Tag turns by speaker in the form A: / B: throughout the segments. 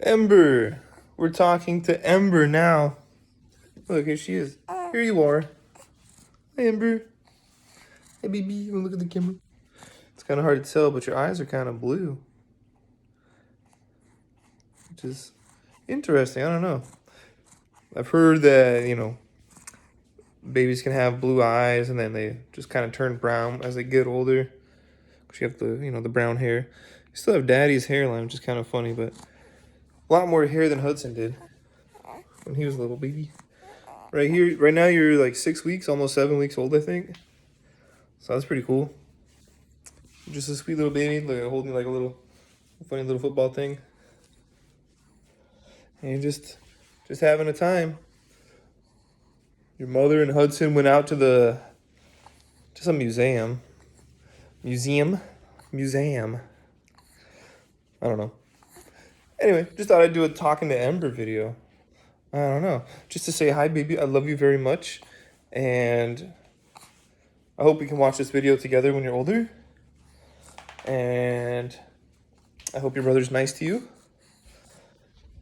A: Ember. We're talking to Ember now. Look, here she is. Here you are. Hey, Ember. Hey, baby. You wanna look at the camera? It's kind of hard to tell, but your eyes are kind of blue. Which is interesting. I don't know. I've heard that, babies can have blue eyes and then they just kind of turn brown as they get older. Because you have the brown hair. You still have daddy's hairline, which is kind of funny, but a lot more hair than Hudson did when he was a little baby. Right here, right now you're like 6 weeks, almost 7 weeks old, I think. So that's pretty cool. Just a sweet little baby, like holding like a little funny little football thing. And you're just having a time. Your mother and Hudson went out to some museum. Museum. I don't know. Anyway, just thought I'd do a talking to Ember video. I don't know. Just to say hi, baby. I love you very much. And I hope we can watch this video together when you're older. And I hope your brother's nice to you.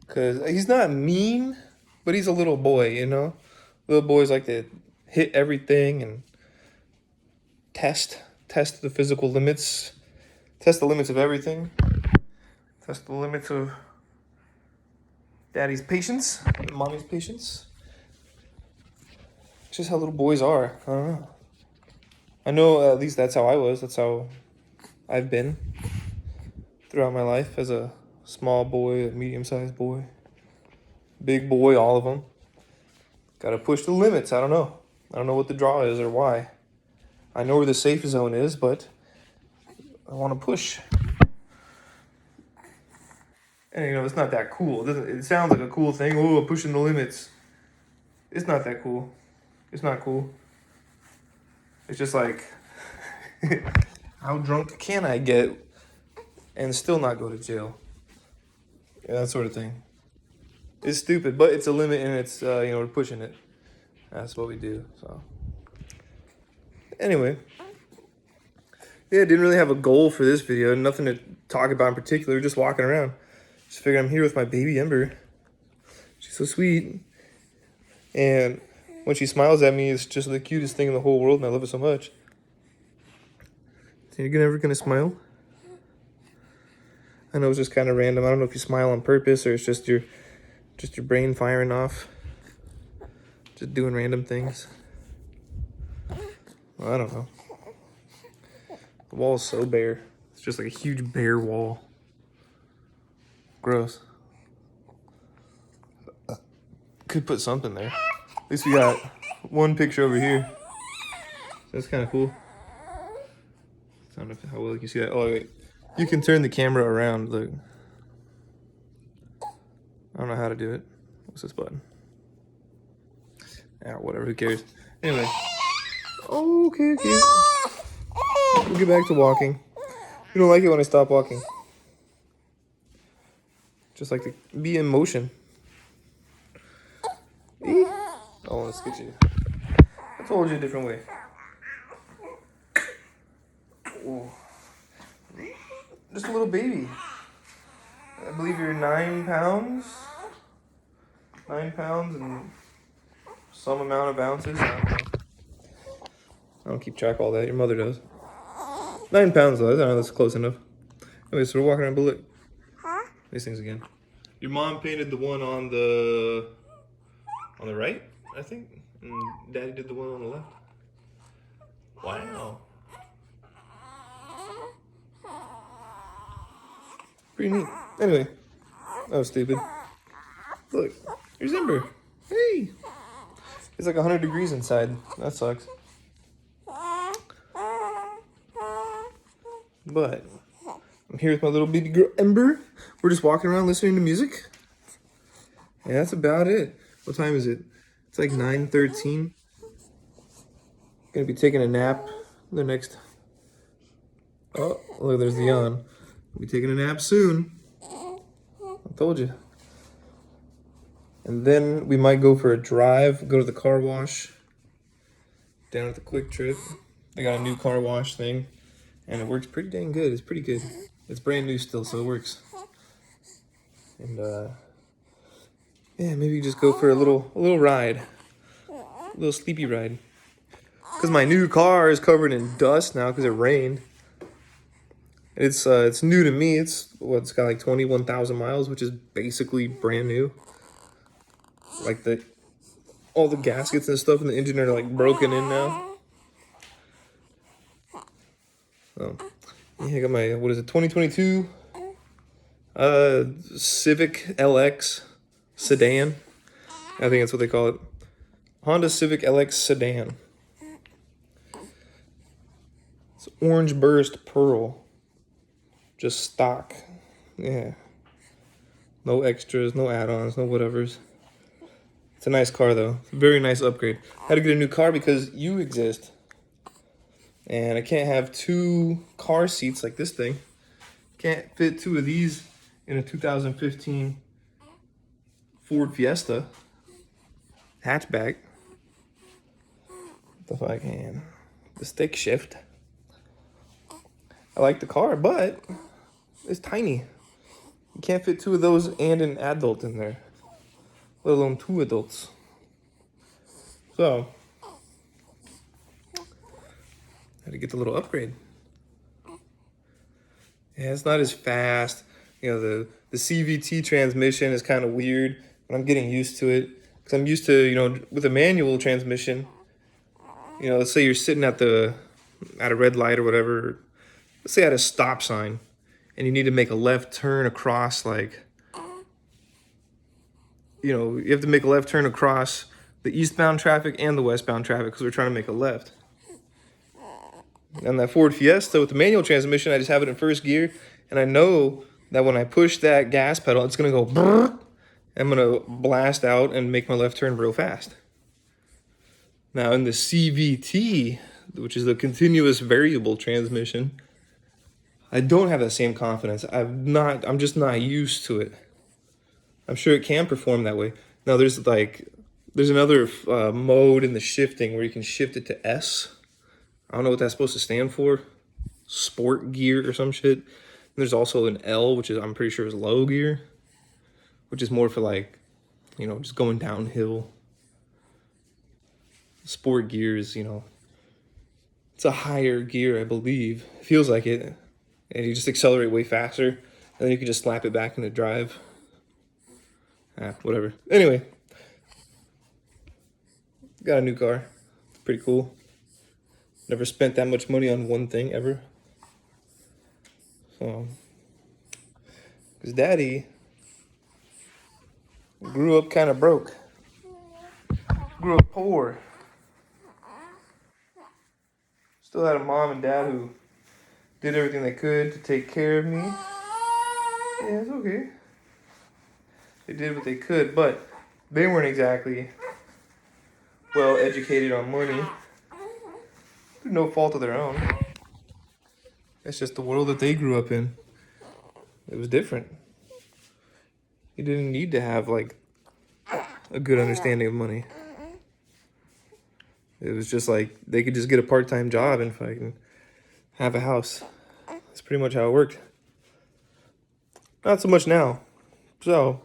A: Because he's not mean, but he's a little boy, you know? Little boys like to hit everything and test the physical limits. Test the limits of everything. Test the limits of daddy's patience and mommy's patience. It's just how little boys are. I don't know. I know at least that's how I was. That's how I've been throughout my life as a small boy, a medium-sized boy, big boy, all of them. Gotta push the limits. I don't know. I don't know what the draw is or why. I know where the safe zone is, but I want to push. And it's not that cool. It sounds like a cool thing. Oh, pushing the limits. It's not that cool. It's not cool. It's just like, how drunk can I get and still not go to jail? Yeah, that sort of thing. It's stupid, but it's a limit and it's, we're pushing it. That's what we do, so. Anyway. Yeah, didn't really have a goal for this video. Nothing to talk about in particular. Just walking around. Just figured I'm here with my baby Ember. She's so sweet. And when she smiles at me, it's just the cutest thing in the whole world, and I love it so much. So you're never gonna smile? I know it's just kind of random. I don't know if you smile on purpose or it's just your brain firing off. Just doing random things. Well, I don't know. The wall is so bare. It's just like a huge bare wall. Gross. Could put something there. At least we got one picture over here. That's kind of cool. I don't know how well you can see that. Oh, wait. You can turn the camera around. Look. I don't know how to do it. What's this button? Yeah, whatever. Who cares? Anyway. Oh, okay. We'll get back to walking. You don't like it when I stop walking. Just like to be in motion. Oh, let's get you. I told you a different way. Oh. Just a little baby. I believe you're 9 pounds. 9 pounds and some amount of ounces. I don't keep track of all that. Your mother does. 9 pounds though. I don't know, that's close enough. Okay, so we're walking around, but look. These things again. Your mom painted the one on the right, I think, and Daddy did the one on the left. Wow. Pretty neat. Anyway, that was stupid. Look, here's Ember. Hey. It's like 100 degrees inside. That sucks. But I'm here with my little baby girl, Ember. We're just walking around listening to music. Yeah, that's about it. What time is it? It's like 9:13. Gonna be taking a nap the next... Oh, look, there's the yawn. We'll be taking a nap soon. I told you. And then we might go for a drive, go to the car wash. Down at the Quick Trip. They got a new car wash thing. And it works pretty dang good. It's pretty good. It's brand new still, so it works. And yeah, maybe just go for a little ride, a little sleepy ride. Because my new car is covered in dust now because it rained. It's new to me. It's got like 21,000 miles, which is basically brand new. Like all the gaskets and stuff in the engine are like broken in now. So yeah, I got my, what is it, 2022 Civic LX sedan. I think that's what they call it. Honda Civic LX sedan. It's orange burst pearl. Just stock. Yeah. No extras, no add-ons, no whatevers. It's a nice car though. It's a very nice upgrade. I had to get a new car because you exist. And I can't have 2 car seats like this thing. Can't fit 2 of these in a 2015 Ford Fiesta hatchback. The fucking the stick shift. I like the car, but it's tiny. You can't fit 2 of those and an adult in there, let alone 2 adults. So I had to get the little upgrade. Yeah, it's not as fast. You know, the CVT transmission is kind of weird, but I'm getting used to it. Because I'm used to, you know, with a manual transmission, you know, let's say you're sitting at a red light or whatever, let's say at a stop sign, and you need to make a left turn across, like, you know, you have to make a left turn across the eastbound traffic and the westbound traffic because we're trying to make a left. And that Ford Fiesta with the manual transmission, I just have it in first gear, and I know that when I push that gas pedal, it's gonna go brrr, I'm gonna blast out and make my left turn real fast. Now in the CVT, which is the continuous variable transmission, I don't have that same confidence. I'm just not used to it. I'm sure it can perform that way. Now there's another mode in the shifting where you can shift it to S. I don't know what that's supposed to stand for. Sport gear or some shit. And there's also an L, which is, I'm pretty sure is low gear, which is more for like, you know, just going downhill. Sport gear is, you know, it's a higher gear, I believe. It feels like it. And you just accelerate way faster, and then you can just slap it back into drive. Whatever. Anyway, got a new car. It's pretty cool. Never spent that much money on one thing ever. So, because Daddy grew up kind of broke. Grew up poor. Still had a mom and dad who did everything they could to take care of me. Yeah, it's okay. They did what they could, but they weren't exactly well educated on money. Through no fault of their own. That's just the world that they grew up in. It was different. You didn't need to have like a good understanding of money. It was just like they could just get a part-time job and fucking have a house. That's pretty much how it worked. Not so much now. So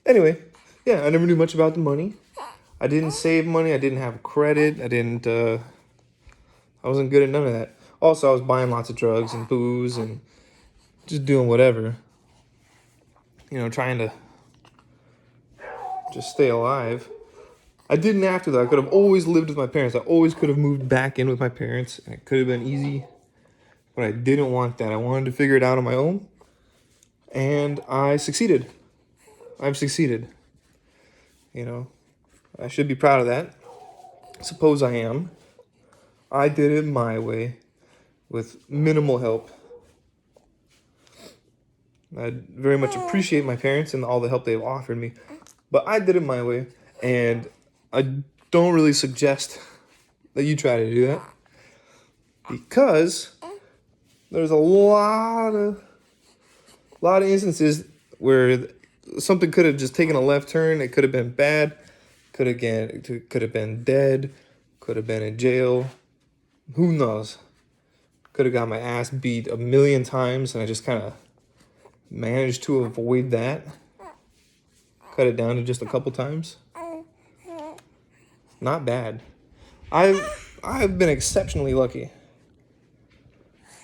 A: anyway, yeah, I never knew much about the money. I didn't save money. I didn't have credit. I wasn't good at none of that. Also, I was buying lots of drugs and booze and just doing whatever. You know, trying to just stay alive. I didn't have to though. I could have always lived with my parents. I always could have moved back in with my parents, and it could have been easy. But I didn't want that. I wanted to figure it out on my own. And I succeeded. I've succeeded. You know, I should be proud of that. Suppose I am. I did it my way with minimal help. I very much appreciate my parents and all the help they've offered me. But I did it my way. And I don't really suggest that you try to do that. Because there's a lot of instances where something could have just taken a left turn. It could have been bad. Could have been dead. Could have been in jail. Who knows? Could have got my ass beat a million times, and I just kind of managed to avoid that. Cut it down to just a couple times. Not bad. I've been exceptionally lucky.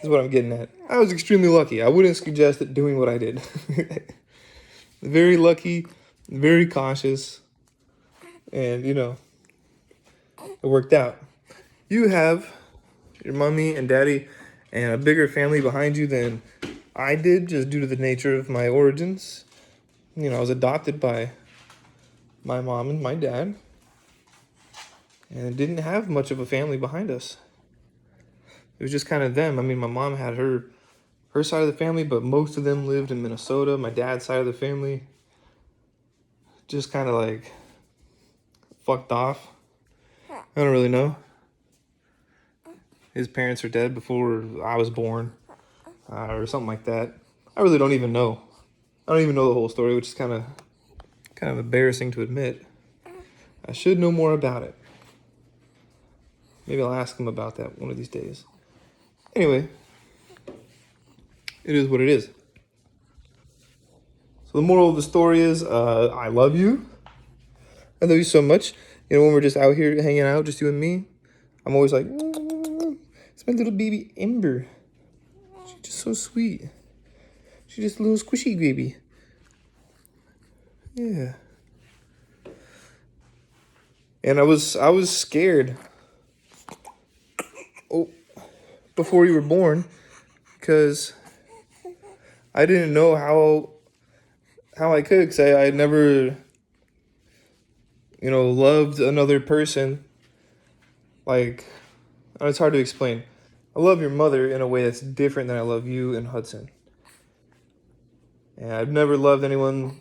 A: Is what I'm getting at. I was extremely lucky. I wouldn't suggest it doing what I did. Very lucky, very cautious, and it worked out. You have your mommy and daddy and a bigger family behind you than I did, just due to the nature of my origins. I was adopted by my mom and my dad, and didn't have much of a family behind us. It was just kind of them. I mean, my mom had her side of the family, but most of them lived in Minnesota. My dad's side of the family just kind of like fucked off. I don't really know. His parents are dead before I was born, or something like that. I really don't even know. I don't even know the whole story, which is kind of embarrassing to admit. I should know more about it. Maybe I'll ask him about that one of these days. Anyway, it is what it is. So the moral of the story is, I love you. I love you so much. When we're just out here hanging out, just you and me, I'm always like, it's my little baby Ember. She's just so sweet. She's just a little squishy baby. Yeah. And I was scared. Oh, before you were born, because I didn't know how I could, because I had never, loved another person. Like, it's hard to explain. I love your mother in a way that's different than I love you and Hudson. And I've never loved anyone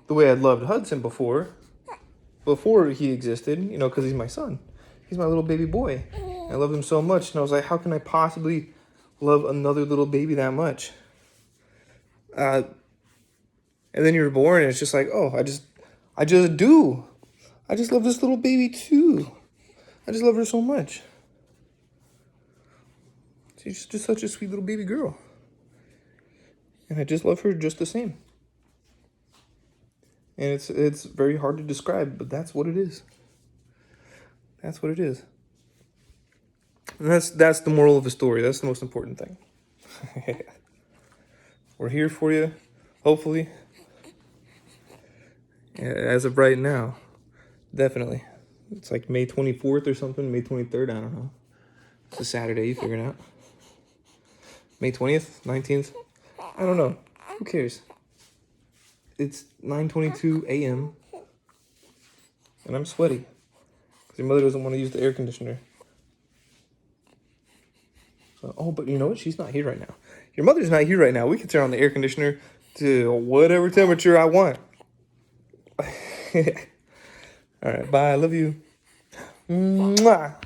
A: the way I'd loved Hudson before he existed, because he's my son. He's my little baby boy. I love him so much, and I was like, how can I possibly love another little baby that much? And then you were born, and it's just like, oh, I just do. I just love this little baby too. I just love her so much. She's just such a sweet little baby girl. And I just love her just the same. And it's very hard to describe, but that's what it is. That's what it is. And that's the moral of the story. That's the most important thing. We're here for you, hopefully. As of right now, definitely. It's like May 24th or something, May 23rd, I don't know. It's a Saturday, you figure it out. May 20th, 19th, I don't know. Who cares? It's 9:22 a.m. and I'm sweaty because your mother doesn't want to use the air conditioner. So, but you know what? She's not here right now. Your mother's not here right now. We can turn on the air conditioner to whatever temperature I want. All right, bye. I love you. Mwah.